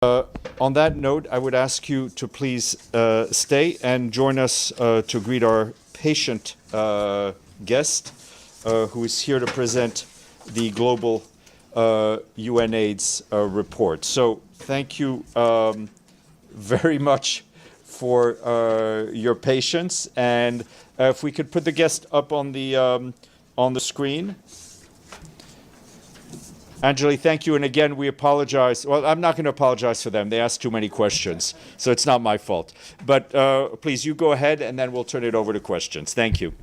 On that note, I would ask you to please stay and join us to greet our patient guest, who is here to present the global UNAIDS report. So thank you very much for your patience. And if we could put the guest up on the screen. Anjali, thank you. And again, we apologize. Well, I'm not going to apologize for them. They asked too many questions, so it's not my fault. But please, you go ahead, and then we'll turn it over to questions. Thank you.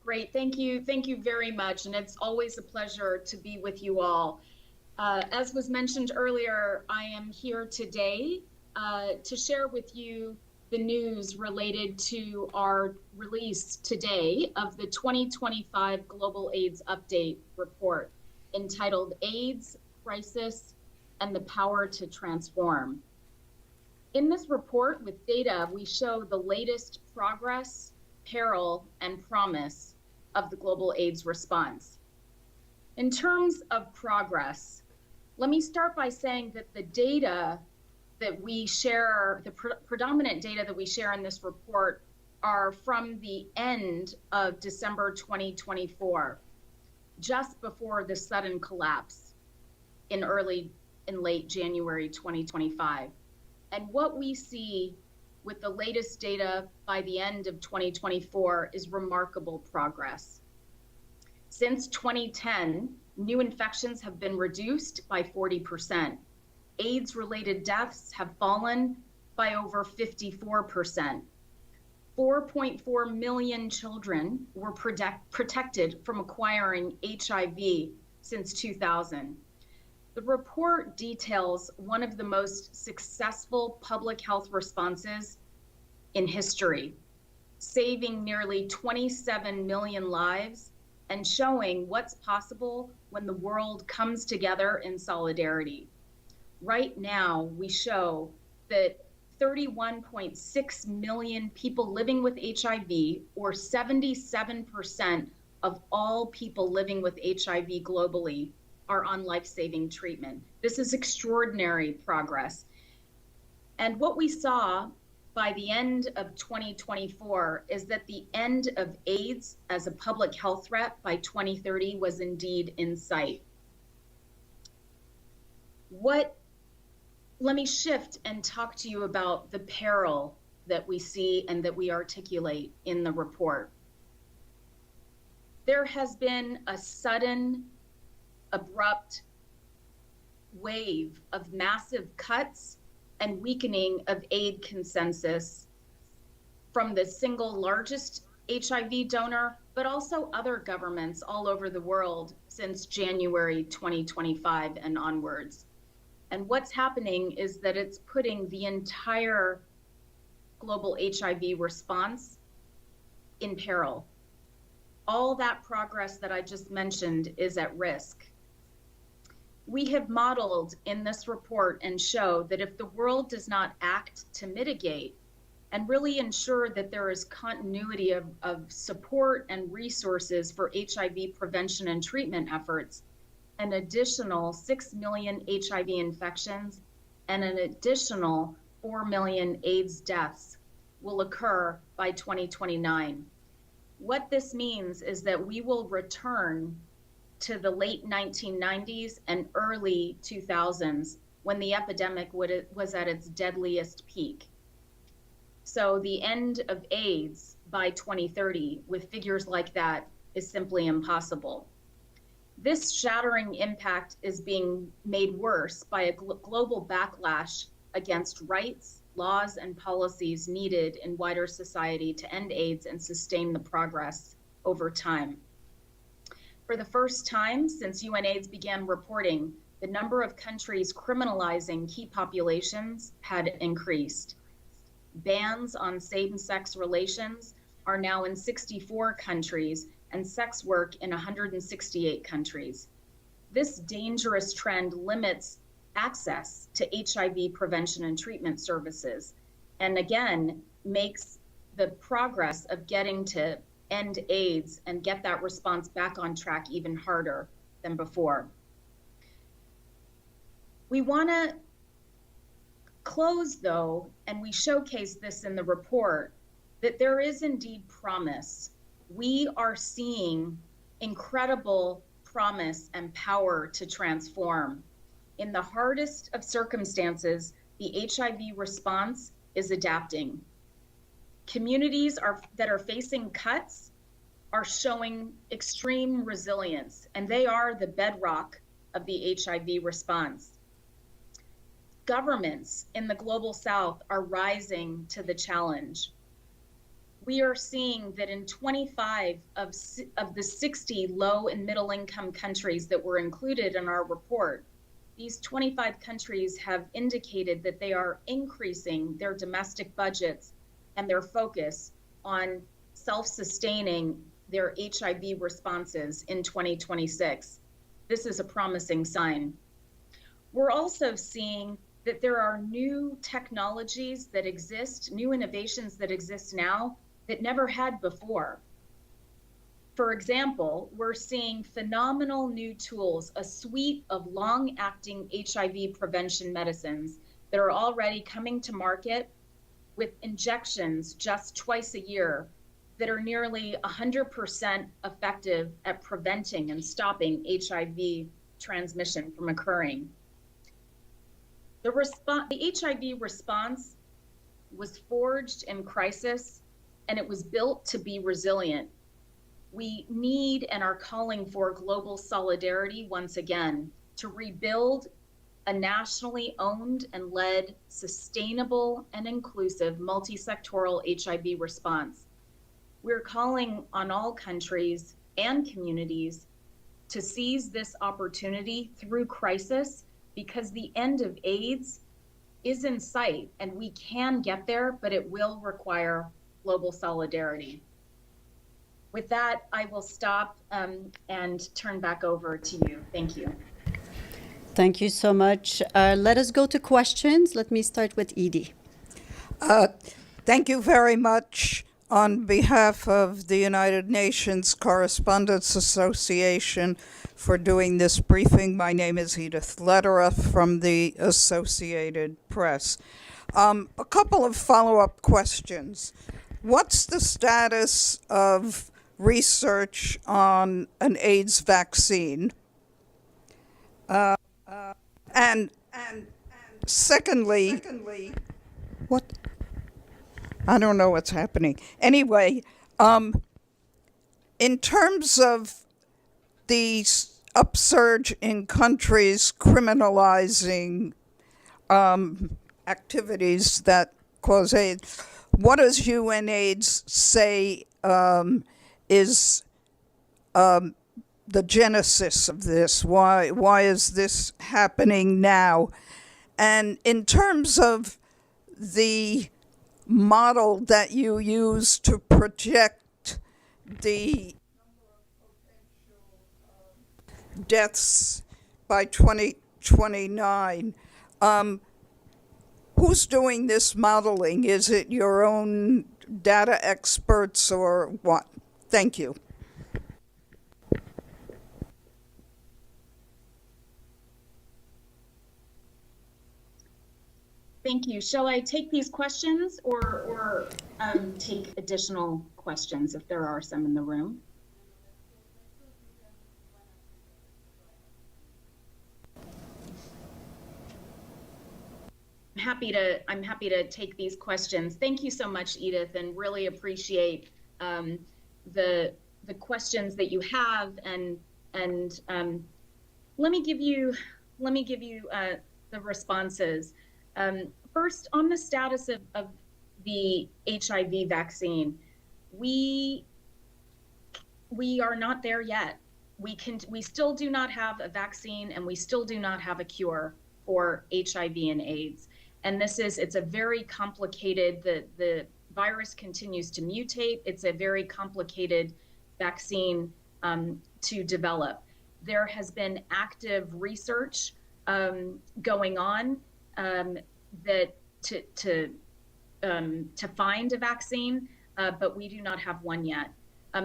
Great. Thank you. Thank you very much. And it's always a pleasure to be with you all. As was mentioned earlier, I am here today to share with you the news related to our release today of the 2025 Global AIDS Update Report, entitled AIDS, Crisis, and the Power to Transform. In this report with data, we show the latest progress, peril, and promise of the global AIDS response. In terms of progress, let me start by saying that the data that we share, the predominant data that we share in this report are from the end of December 2024. Just before the sudden collapse in late January 2025. And what we see with the latest data by the end of 2024 is remarkable progress. Since 2010, new infections have been reduced by 40%. AIDS-related deaths have fallen by over 54%. 4.4 million children were protected from acquiring HIV since 2000. The report details one of the most successful public health responses in history, saving nearly 27 million lives and showing what's possible when the world comes together in solidarity. Right now, we show that 31.6 million people living with HIV, or 77% of all people living with HIV globally, are on life-saving treatment. This is extraordinary progress. And what we saw by the end of 2024 is that the end of AIDS as a public health threat by 2030 was indeed in sight. Let me shift and talk to you about the peril that we see and that we articulate in the report. There has been a sudden, abrupt wave of massive cuts and weakening of aid consensus from the single largest HIV donor, but also other governments all over the world since January 2025 and onwards. And what's happening is that it's putting the entire global HIV response in peril. All that progress that I just mentioned is at risk. We have modeled in this report and show that if the world does not act to mitigate and really ensure that there is continuity of support and resources for HIV prevention and treatment efforts, an additional 6 million HIV infections and an additional 4 million AIDS deaths will occur by 2029. What this means is that we will return to the late 1990s and early 2000s when the epidemic was at its deadliest peak. So the end of AIDS by 2030 with figures like that is simply impossible. This shattering impact is being made worse by a global backlash against rights, laws, and policies needed in wider society to end AIDS and sustain the progress over time. For the first time since UNAIDS began reporting, the number of countries criminalizing key populations had increased. Bans on same-sex relations are now in 64 countries and sex work in 168 countries. This dangerous trend limits access to HIV prevention and treatment services, and again, makes the progress of getting to end AIDS and get that response back on track even harder than before. We want to close, though, and we showcase this in the report, that there is indeed promise. We are seeing incredible promise and power to transform. In the hardest of circumstances, the HIV response is adapting. Communities that are facing cuts are showing extreme resilience, and they are the bedrock of the HIV response. Governments in the global south are rising to the challenge. We are seeing that in 25 of the 60 low and middle income countries that were included in our report, these 25 countries have indicated that they are increasing their domestic budgets and their focus on self-sustaining their HIV responses in 2026. This is a promising sign. We're also seeing that there are new technologies that exist, new innovations that exist now that never had before. For example, we're seeing phenomenal new tools, a suite of long-acting HIV prevention medicines that are already coming to market with injections just twice a year that are nearly 100% effective at preventing and stopping HIV transmission from occurring. The HIV response was forged in crisis, and it was built to be resilient. We need and are calling for global solidarity once again to rebuild a nationally owned and led, sustainable and inclusive multi-sectoral HIV response. We're calling on all countries and communities to seize this opportunity through crisis, because the end of AIDS is in sight and we can get there, but it will require global solidarity. With that, I will stop and turn back over to you. Thank you. Thank you so much. Let us go to questions. Let me start with Edie. Thank you very much. On behalf of the United Nations Correspondents Association for doing this briefing, my name is Edith Lederer from the Associated Press. A couple of follow-up questions. What's the status of research on an AIDS vaccine? And secondly, what? I don't know what's happening. Anyway, in terms of the upsurge in countries criminalizing activities that cause AIDS, what does UNAIDS say is the genesis of this? Why is this happening now? And in terms of the model that you use to project the deaths by 2029, who's doing this modeling? Is it your own data experts or what? Thank you. Thank you. Shall I take these questions or take additional questions if there are some in the room? I'm happy to take these questions. Thank you so much, Edith, and really appreciate the questions that you have. And let me give you the responses. First, on the status of the HIV vaccine, we are not there yet. We still do not have a vaccine, and we still do not have a cure for HIV and AIDS. And it's a very complicated, the virus continues to mutate. It's a very complicated vaccine to develop. There has been active research going on that to find a vaccine, but we do not have one yet.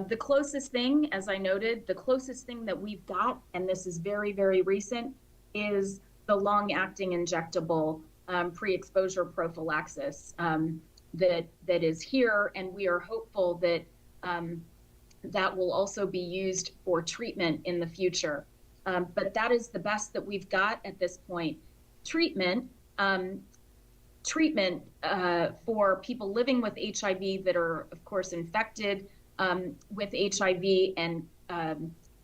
The closest thing, as I noted, the closest thing that we've got, and this is very, very recent, is the long-acting injectable pre-exposure prophylaxis that is here, and we are hopeful that that will also be used for treatment in the future. But that is the best that we've got at this point. Treatment for people living with HIV that are, of course, infected with HIV, and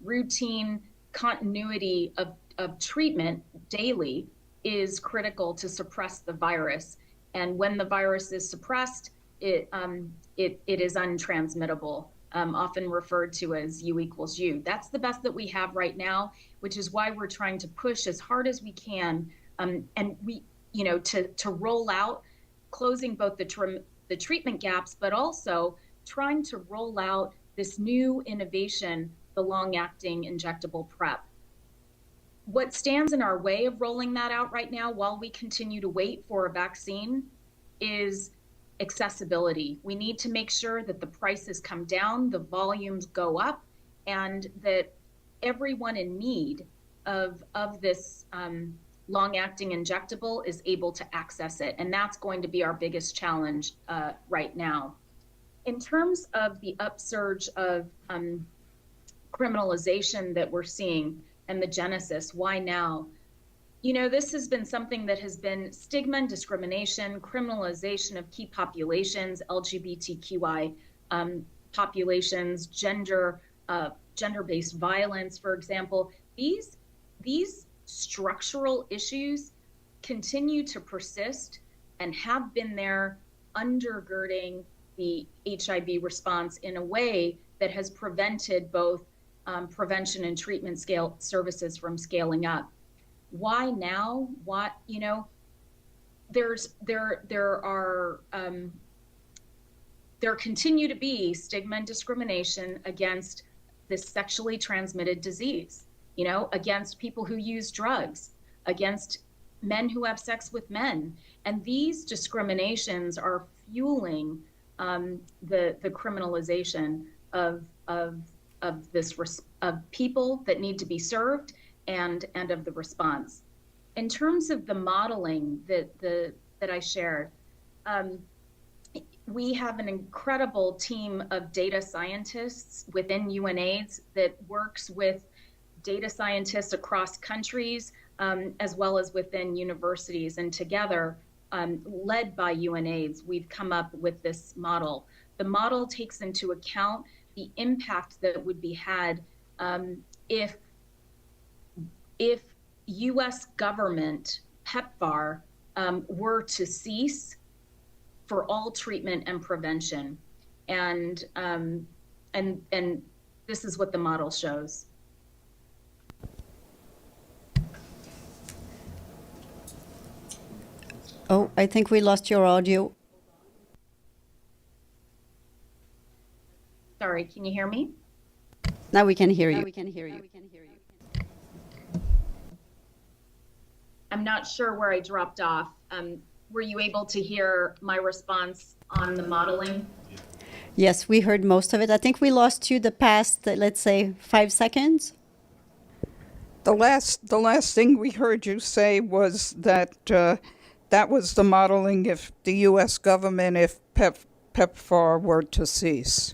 routine continuity of treatment daily is critical to suppress the virus. And when the virus is suppressed, it is untransmittable, often referred to as U equals U. That's the best that we have right now, which is why we're trying to push as hard as we can, and we, to roll out, closing both the treatment gaps, but also trying to roll out this new innovation, the long-acting injectable PrEP. What stands in our way of rolling that out right now, while we continue to wait for a vaccine, is accessibility. We need to make sure that the prices come down, the volumes go up, and that everyone in need of this long-acting injectable is able to access it. And that's going to be our biggest challenge right now. In terms of the upsurge of criminalization that we're seeing and the genesis, why now? This has been something that has been stigma and discrimination, criminalization of key populations, LGBTQI populations, gender-based violence, for example. These structural issues continue to persist and have been there, undergirding the HIV response in a way that has prevented both prevention and treatment services from scaling up. Why now? There continue to be stigma and discrimination against this sexually transmitted disease, against people who use drugs, against men who have sex with men. And these discriminations are fueling the criminalization of people that need to be served and of the response. In terms of the modeling that I shared, we have an incredible team of data scientists within UNAIDS that works with data scientists across countries, as well as within universities. And together, led by UNAIDS, we've come up with this model. The model takes into account the impact that would be had if U.S. government PEPFAR were to cease for all treatment and prevention, and this is what the model shows. Oh, I think we lost your audio. Sorry, can you hear me? Now we can hear you. I'm not sure where I dropped off. Were you able to hear my response on the modeling? Yes, we heard most of it. I think we lost you the past, let's say, 5 seconds. The last thing we heard you say was that that was the modeling if the U.S. government, if PEPFAR were to cease.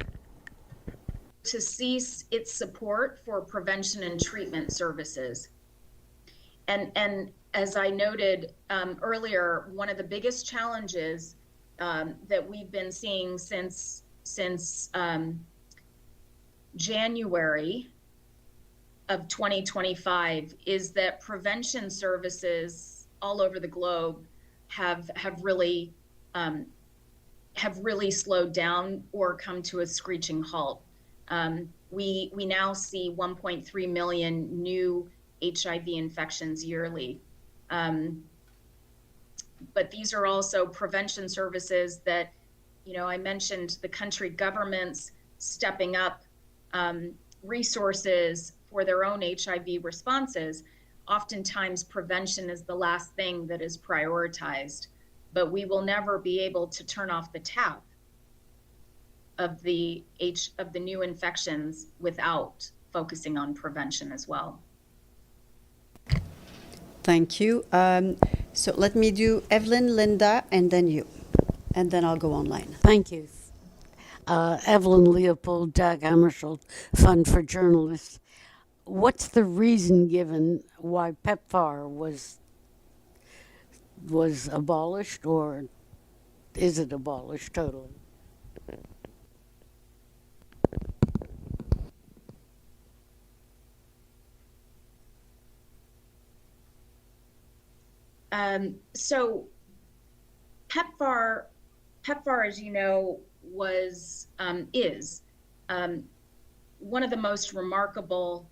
To cease its support for prevention and treatment services. And as I noted earlier, one of the biggest challenges that we've been seeing since January of 2025 is that prevention services all over the globe have really slowed down or come to a screeching halt. We now see 1.3 million new HIV infections yearly. But these are also prevention services that, I mentioned the country governments stepping up resources for their own HIV responses. Oftentimes prevention is the last thing that is prioritized, but we will never be able to turn off the tap of the new infections without focusing on prevention as well. Thank you. So let me do Evelyn, Linda, and then you. And then I'll go online. Thank you. Evelyn Leopold, Dag Hammarskjöld, Fund for Journalists. What's the reason given why PEPFAR was abolished, or is it abolished totally? So PEPFAR, as you know, is one of the most remarkable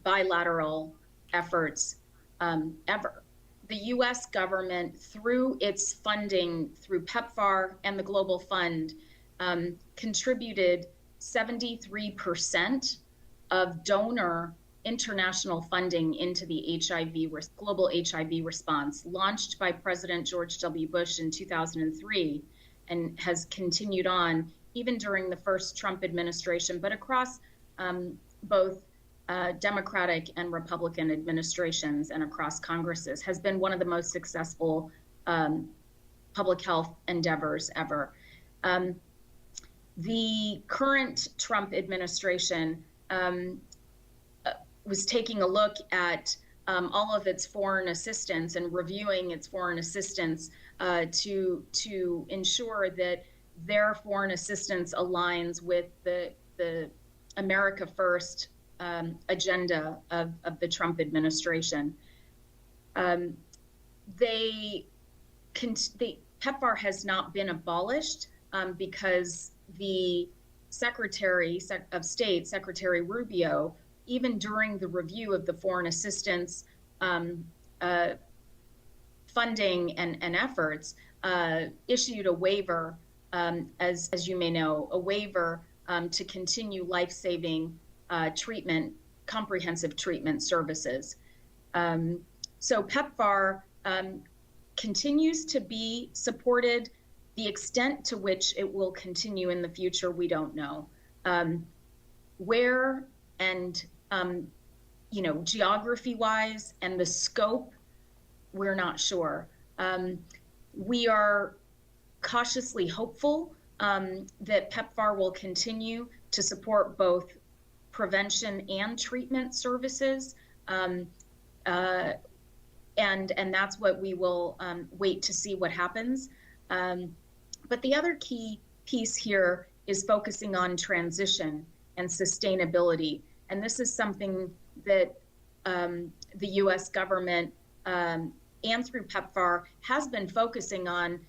bilateral efforts ever. The U.S. government, through its funding through PEPFAR and the Global Fund, contributed 73% of donor international funding into the global HIV response, launched by President George W. Bush in 2003, and has continued on even during the first Trump administration, but across both Democratic and Republican administrations and across Congresses, has been one of the most successful public health endeavors ever. The current Trump administration was taking a look at all of its foreign assistance and reviewing its foreign assistance to ensure that their foreign assistance aligns with the America First agenda of the Trump administration. PEPFAR has not been abolished because the Secretary of State, Secretary Rubio, even during the review of the foreign assistance funding and efforts, issued a waiver, as you may know, a waiver to continue life-saving treatment, comprehensive treatment services. So PEPFAR continues to be supported. The extent to which it will continue in the future, we don't know. Where and geography-wise and the scope, we're not sure. We are cautiously hopeful that PEPFAR will continue to support both prevention and treatment services, and that's what we will wait to see what happens. But the other key piece here is focusing on transition and sustainability. And this is something that the US government and through PEPFAR has been focusing on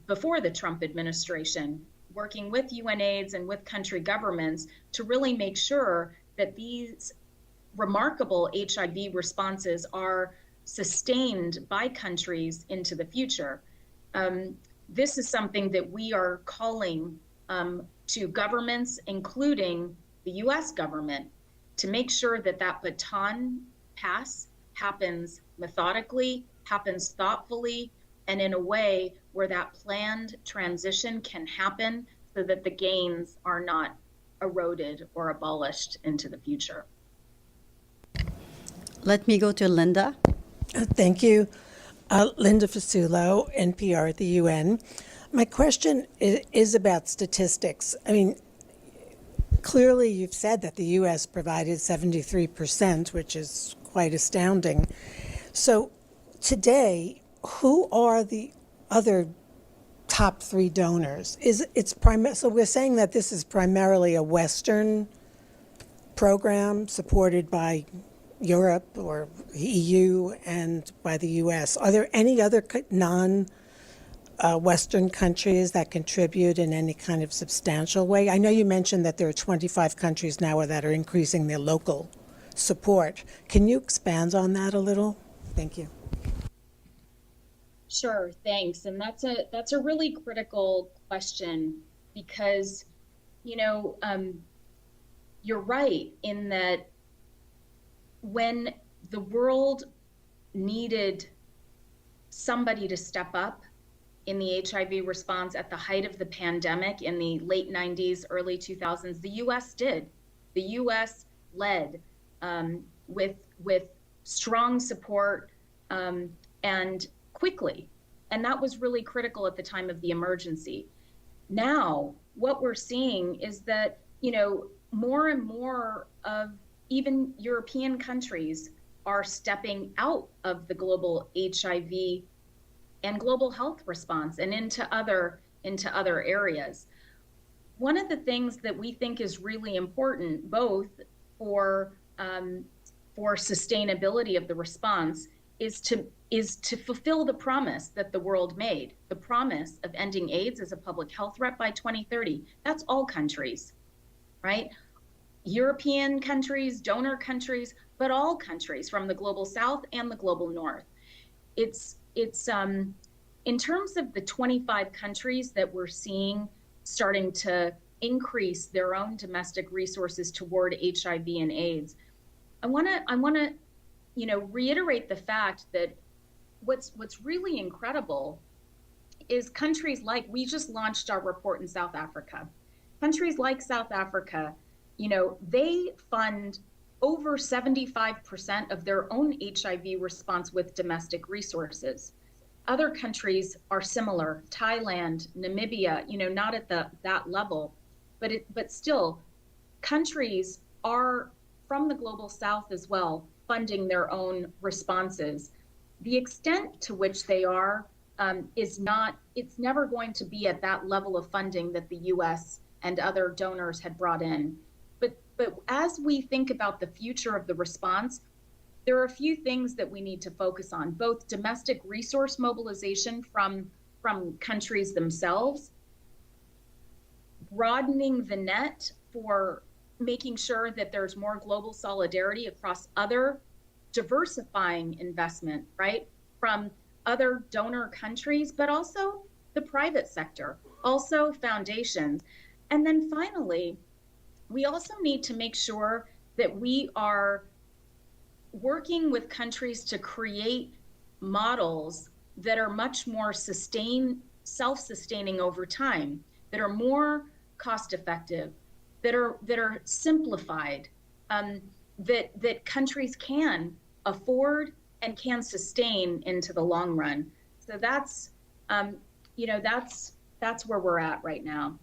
before the Trump administration, working with UNAIDS and with country governments to really make sure that these remarkable HIV responses are sustained by countries into the future. This is something that we are calling to governments, including the US government, to make sure that that baton pass happens methodically, happens thoughtfully, and in a way where that planned transition can happen so that the gains are not eroded or abolished into the future. Let me go to Linda. Thank you. Linda Fasulo, NPR at the UN. My question is about statistics. I mean, clearly you've said that the U.S. provided 73%, which is quite astounding. So today, who are the other top three donors? So we're saying that this is primarily a Western program supported by Europe or EU and by the U.S. Are there any other non-Western countries that contribute in any kind of substantial way? I know you mentioned that there are 25 countries now that are increasing their local support. Can you expand on that a little? Thank you. Sure, thanks. And that's a really critical question because, you're right in that when the world needed somebody to step up in the HIV response at the height of the pandemic in the late 90s, early 2000s, the U.S. did. The U.S. led with strong support and quickly. And that was really critical at the time of the emergency. Now, what we're seeing is that, more and more of even European countries are stepping out of the global HIV and global health response and into other areas. One of the things that we think is really important, both for sustainability of the response, is to fulfill the promise that the world made, the promise of ending AIDS as a public health threat by 2030. That's all countries, right? European countries, donor countries, but all countries from the global south and the global north. It's in terms of the 25 countries that we're seeing starting to increase their own domestic resources toward HIV and AIDS. I want to reiterate the fact that what's really incredible is countries like, we just launched our report in South Africa. Countries like South Africa, they fund over 75% of their own HIV response with domestic resources. Other countries are similar, Thailand, Namibia, not at that level, but still, countries are from the global south as well, funding their own responses. The extent to which they are it's never going to be at that level of funding that the US and other donors had brought in. But as we think about the future of the response, there are a few things that we need to focus on, both domestic resource mobilization from countries themselves, broadening the net for making sure that there's more global solidarity across other, diversifying investment, right, from other donor countries, but also the private sector, also foundations. And then finally, we also need to make sure that we are working with countries to create models that are much more self-sustaining over time, that are more cost-effective, that are simplified, that countries can afford and can sustain into the long run. So that's where we're at right now.